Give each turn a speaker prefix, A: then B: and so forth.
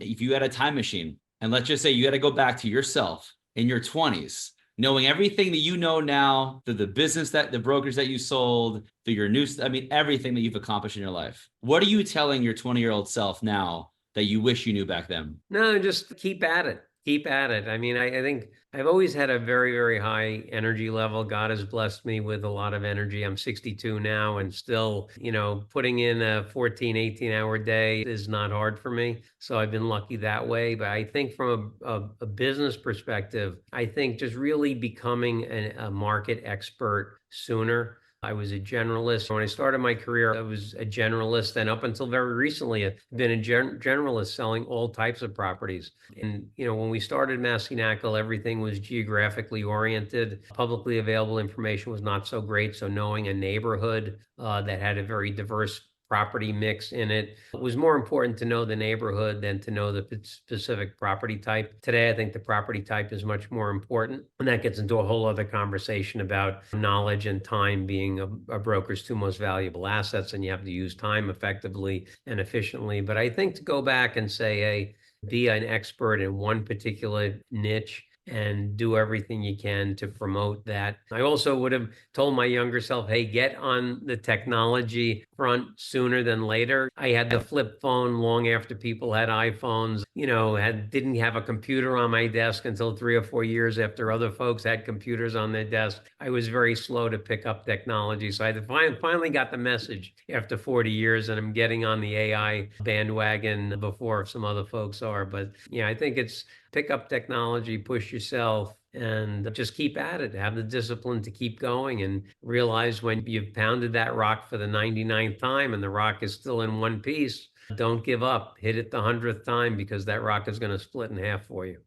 A: if you had a time machine, and let's just say you had to go back to yourself in your 20s, knowing everything that you know now, through the business, that the brokers that you sold, through your new, I mean, everything that you've accomplished in your life. What are you telling your 20-year-old self now that you wish you knew back then?
B: No, just keep at it. Keep at it. I mean, I think I've always had a very, very high energy level. God has blessed me with a lot of energy. I'm 62 now and still, putting in a 14, 18-hour day is not hard for me. So I've been lucky that way. But I think from a business perspective, I think just really becoming a market expert sooner. I was a generalist. When I started my career, I was a generalist. And up until very recently, I've been a generalist selling all types of properties. And, when we started Massey Knakal, everything was geographically oriented. Publicly available information was not so great. So knowing a neighborhood that had a very diverse property mix in it. It was more important to know the neighborhood than to know the specific property type. Today, I think the property type is much more important. And that gets into a whole other conversation about knowledge and time being a broker's two most valuable assets. And you have to use time effectively and efficiently. But I think to go back and say, hey, be an expert in one particular niche and do everything you can to promote that. I also would have told my younger self, hey, get on the technology front sooner than later. I had the flip phone long after people had iPhones, didn't have a computer on my desk until 3 or 4 years after other folks had computers on their desk. I was very slow to pick up technology. So I finally got the message after 40 years, and I'm getting on the AI bandwagon before some other folks are. But yeah, I think it's pick up technology, push yourself, and just keep at it. Have the discipline to keep going and realize when you've pounded that rock for the 99th time and the rock is still in one piece, don't give up. Hit it the 100th time because that rock is going to split in half for you.